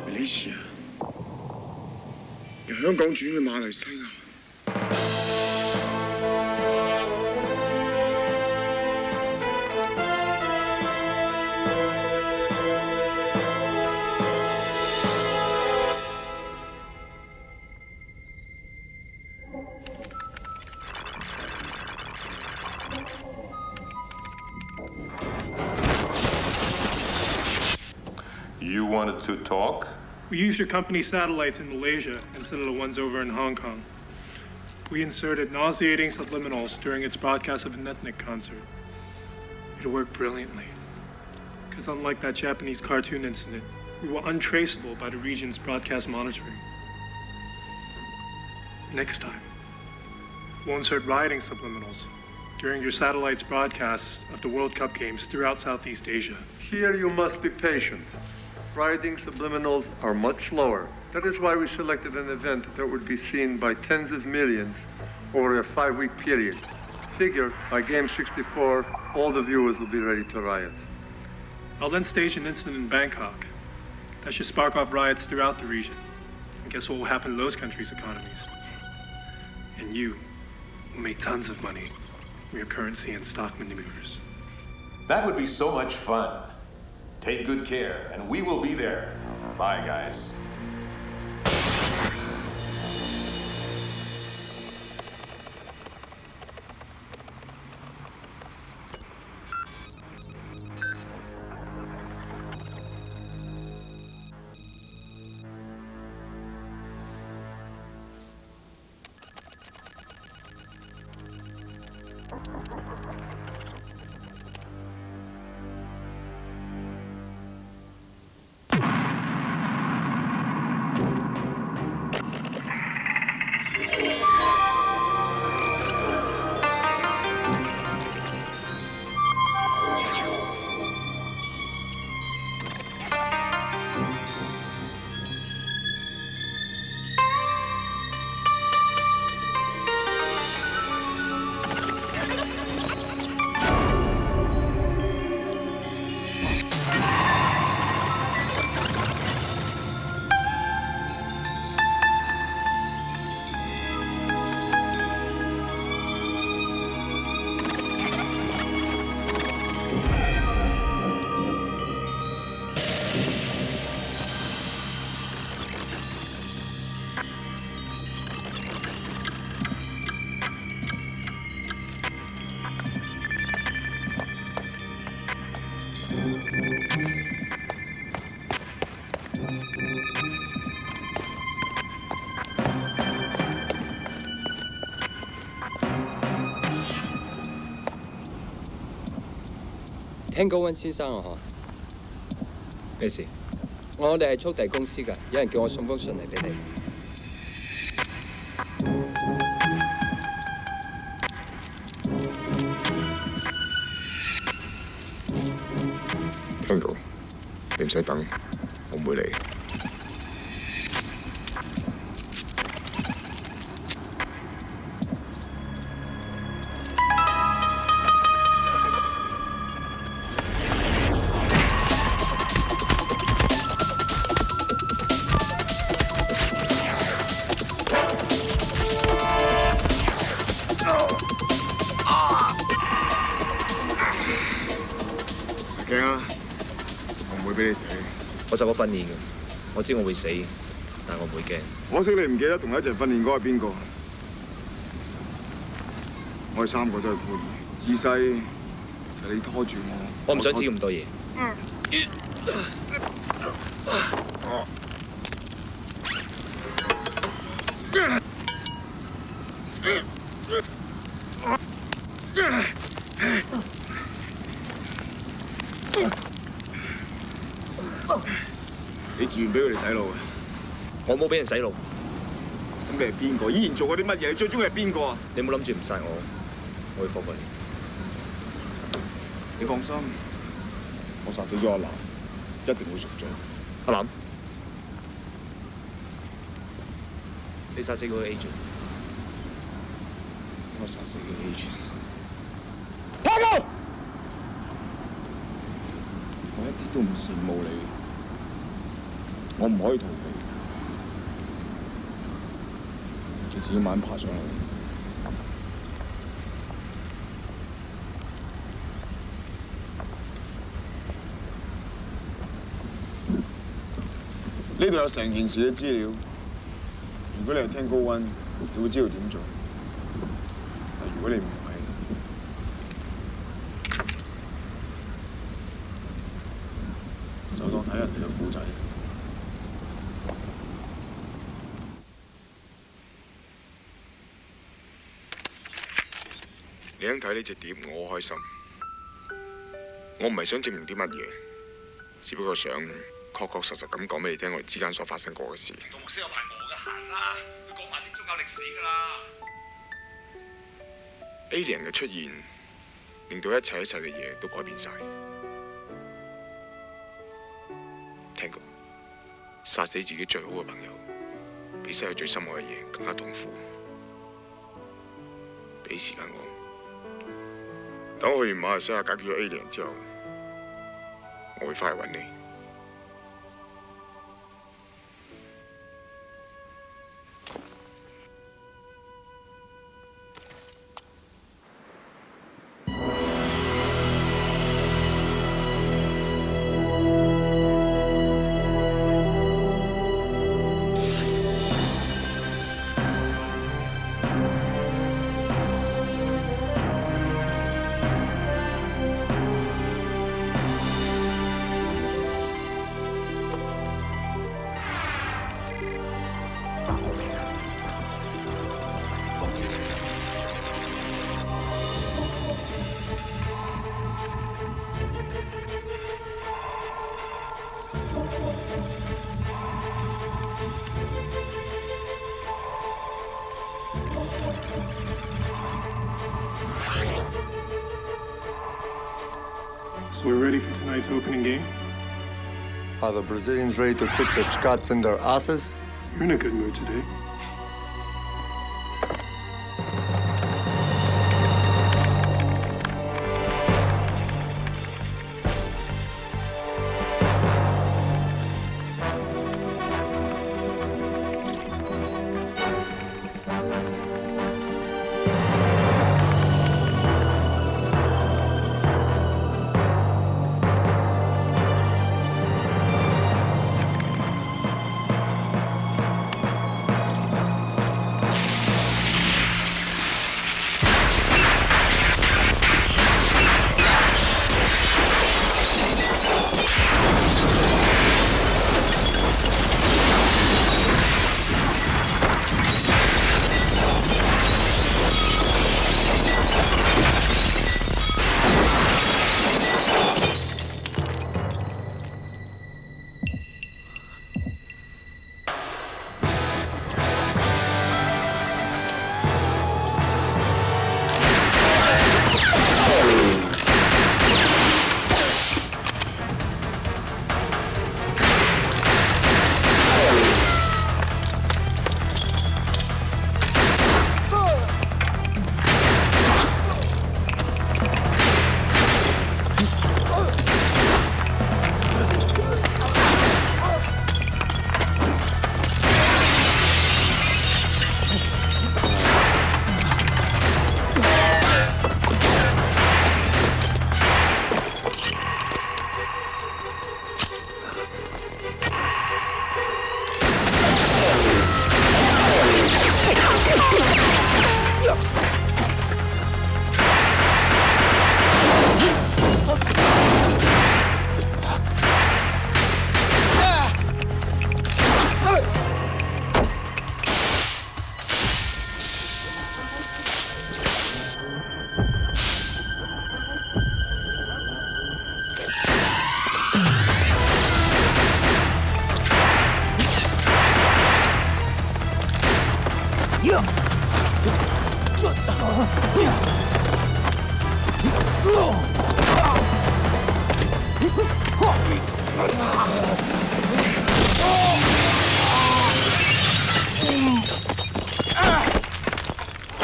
Malaysia 由香港轉去馬來西亞。You wanted to talk? We used your company's satellites in Malaysia instead of the ones over in Hong Kong. We inserted nauseating subliminals during its broadcast of an ethnic concert. It worked brilliantly. Because unlike that Japanese cartoon incident, we were untraceable by the region's broadcast monitoring. Next time, we'll insert rioting subliminals during your satellite's broadcasts of the World Cup games throughout Southeast Asia. Here you must be patient. Rioting subliminals are much slower. That is why we selected an event that would be seen by tens of millions over a 5-week period. Figure, by game 64, all the viewers will be ready to riot. I'll then stage an incident in Bangkok that should spark off riots throughout the region. And guess what will happen to those countries' economies? And you will make tons of money from your currency and stock maneuvers. That would be so much fun. Take good care, and we will be there. Bye, guys. Tango One 先生啊，嗬，咩事？我哋係速遞公司㗎，有人叫我送封信嚟俾你。Tango，你唔使等，我唔會嚟。驚啊！我唔會俾你死。我受過訓練嘅，我知我會死，但我唔會驚。可惜你唔記得同我一齊訓練嗰個係邊個？我哋3個都係孤兒，自細就你拖住我。我唔想知咁多嘢。你自願俾佢哋洗腦嘅？我冇俾人洗腦。咁你係邊個？依然做過啲乜嘢？你最終係邊個啊？你冇諗住唔殺我，我會放過你。你放心，我殺死咗阿南，一定會贖罪。阿南，你殺死嗰個 agent。我殺死個 agent。我一啲都唔羨慕你，我唔可以逃避，就自己慢慢爬上嚟。呢度有成件事嘅資料，如果你係聽高溫，你會知道點做。但如果你唔係，就當睇人哋嘅故仔。你肯睇呢隻碟，我好開心。我唔係想證明啲乜嘢，只不過想確確實實咁講俾你聽，我哋之間所發生過嘅事。杜牧師有排我嘅閒啦，佢講埋啲宗教歷史㗎啦。Alien 嘅出現，令到一切嘅嘢都改變晒。Tango，殺死自己最好嘅朋友，比失去最深愛嘅嘢更加痛苦。俾時間我，等我去完馬來西亞解決咗 Alien 之後，我會翻嚟揾你。So we're ready for tonight's opening game? Are the Brazilians ready to kick the Scots in their asses? You're in a good mood today.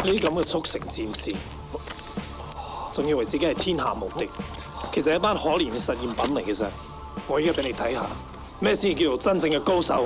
呢咁嘅速成戰士，仲以為自己係天下無敵，其實係一班可憐嘅實驗品嚟嘅啫。我依家俾你睇下，咩先叫做真正嘅高手。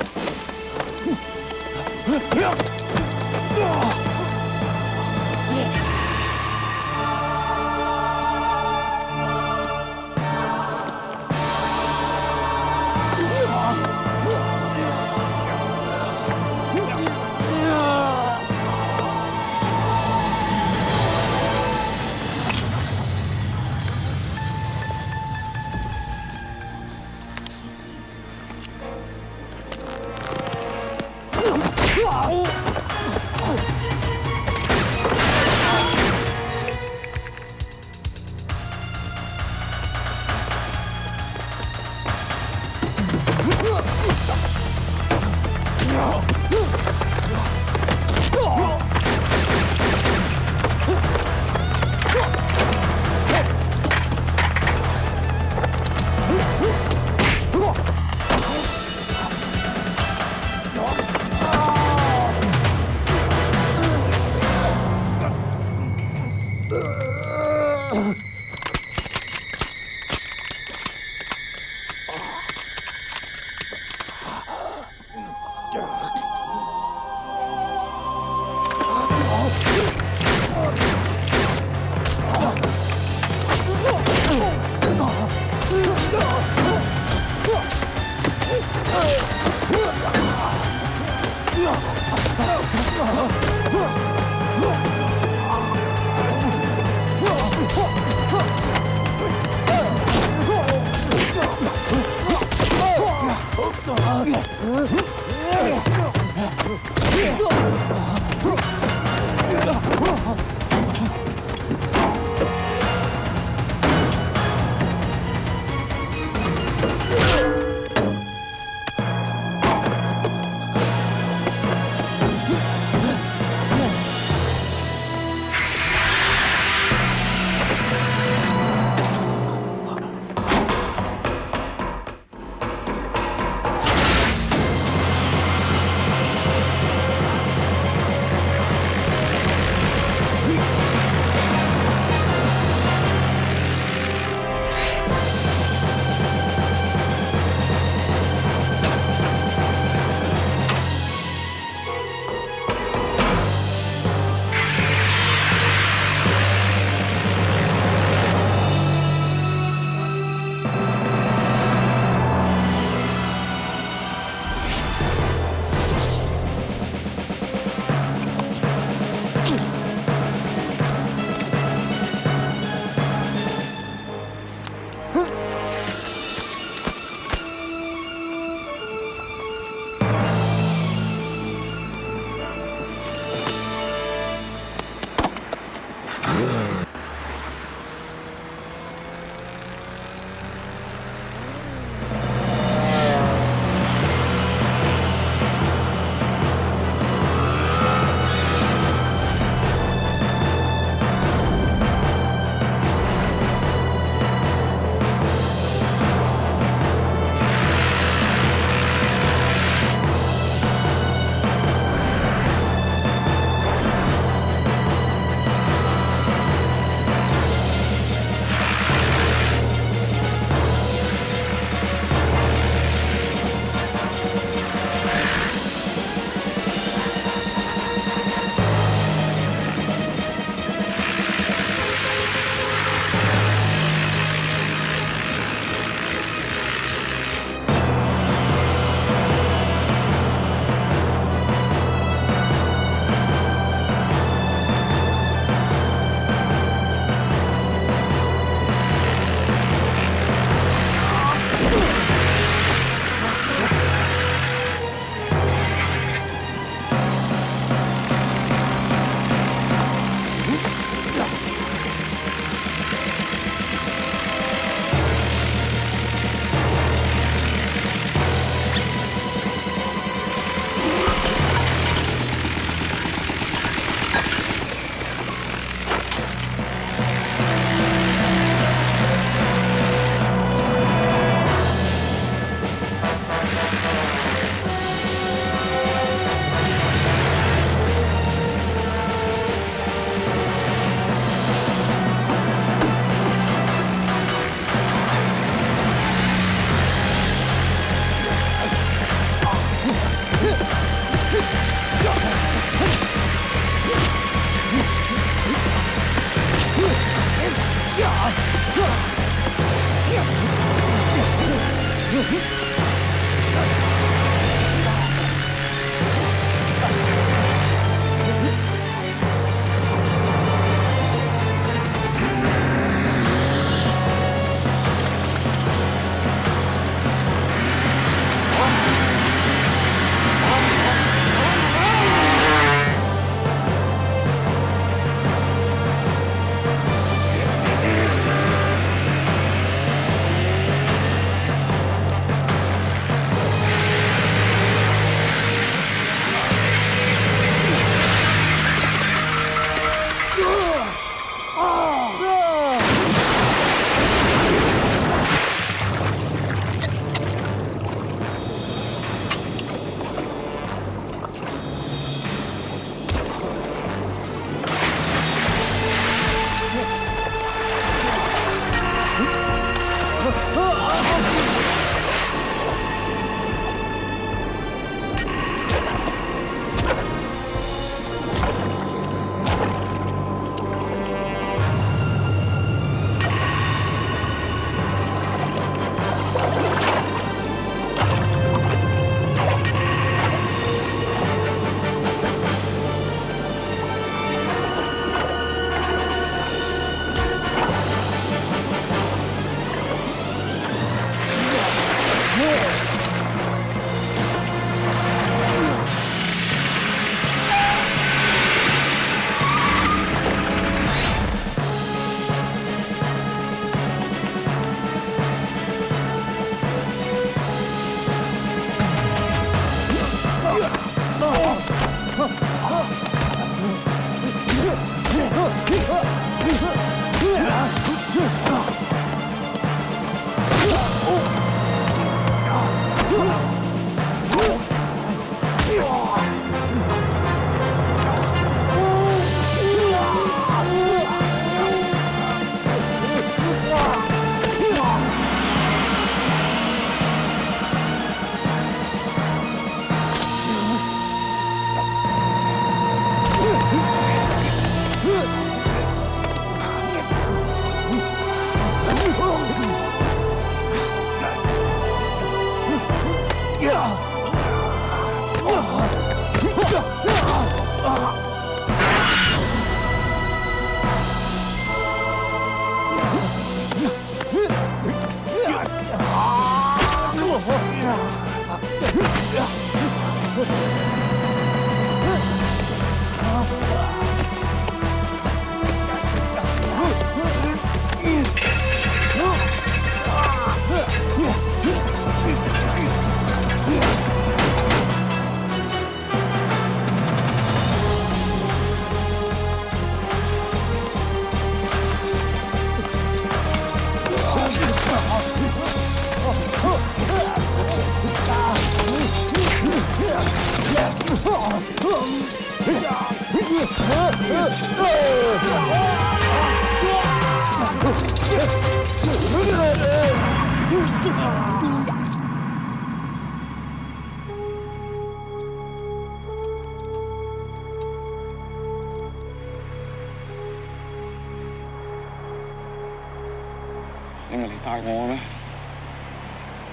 你咪嚟殺我咩？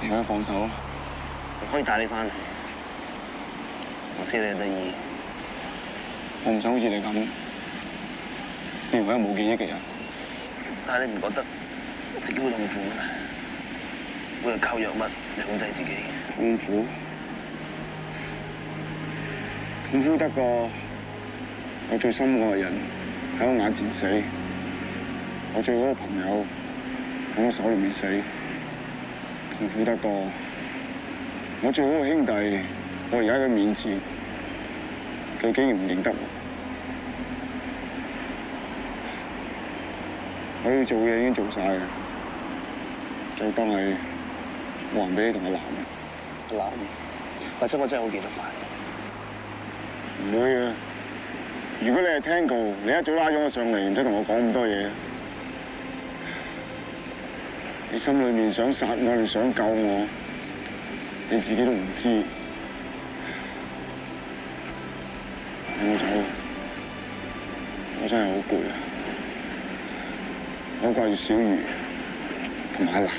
你可以放手，我可以帶你翻嚟。我知你嘅得意，我唔想好似你咁變為一個冇記憶嘅人。但係你唔覺得自己會痛苦咩？會係靠藥物嚟控制自己。痛苦？痛苦得過我最心愛嘅人喺我眼前死，我最好嘅朋友喺我手裏面死，痛苦得過我最好嘅兄弟，我而家喺佢面前，佢竟然唔認得我。我要做嘅嘢已經做晒嘅，最當係還俾你同阿男嘅。男？或者我真係好記得快。唔會嘅，如果你係Tango，你一早拉咗我上嚟，唔使同我講咁多嘢。你心裏面想殺我定想救我，你自己都唔知。我走，我真係好攰啊！我掛住小魚同埋阿男。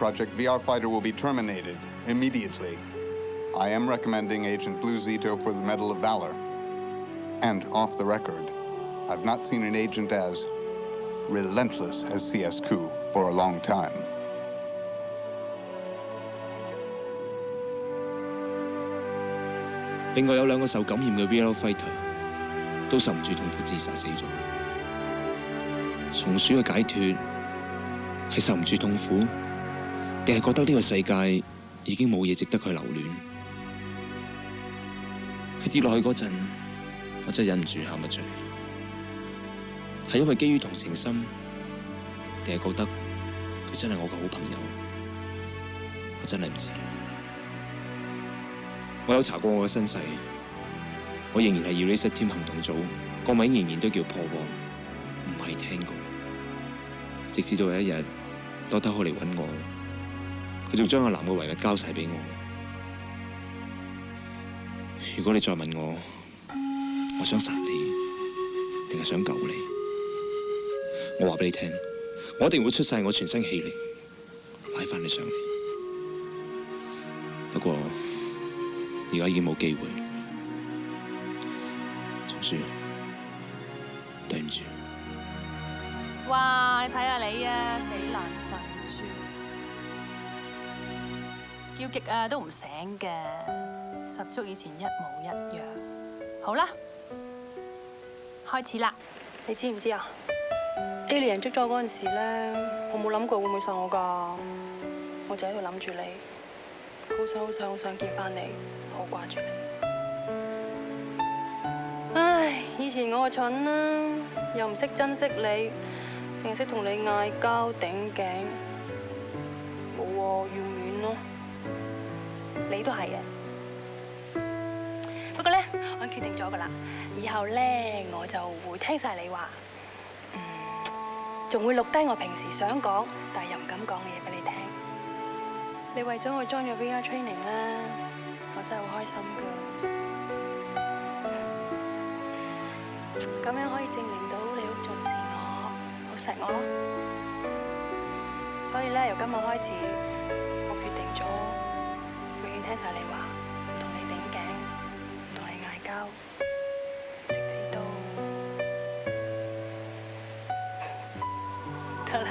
project, VR Fighter will be terminated immediately. I am recommending Agent Blue Zito for the Medal of Valor. And off the record, I've not seen an agent as relentless as CS Ku for a long time. 另外有2個受感染嘅 VR Fighter 都受唔住痛苦自殺死咗。松鼠嘅解脫係受唔住痛苦，定係覺得呢個世界已經冇嘢值得佢留戀？佢跌落去嗰陣，我真係忍唔住喊咗出嚟。係因為基於同情心，定係覺得佢真係我嘅好朋友？我真係唔知。我有查過我嘅身世，我仍然係 Eraser Team 行動組，個名仍然都叫破獲，唔係Tango。直至到有一日，Doctor Ho嚟揾我，佢仲將個男嘅遺物交晒俾我。如果你再問我，我想殺你，定係想救你？我話俾你聽，我一定會出晒我全身氣力拉翻你上嚟。不過而家已經冇機會，松鼠，對唔住。哇！你睇下你啊，死難瞓豬，叫極啊都唔醒嘅，十足以前一模一樣。好啦，開始啦。你知唔知啊？Alien 捉咗我嗰陣時咧，我冇諗過會唔會殺我㗎，我就喺度諗住你，好想見翻你，好掛住你。唉，以前我個蠢啦，又唔識珍惜你，淨係識同你嗌交頂頸，冇喎，要面咯。你都係嘅。不過咧，我決定咗㗎啦，以後咧我就會聽晒你話。仲會錄低我平時想講，但係又唔敢講嘅嘢俾你聽。你為咗我 join 咗 VR training 咧，我真係好開心㗎。咁樣可以證明到你好重視我，好錫我咯。所以咧，由今日開始，我決定咗永遠聽晒你話，唔同你頂頸，唔同你嗌交，直至到得啦。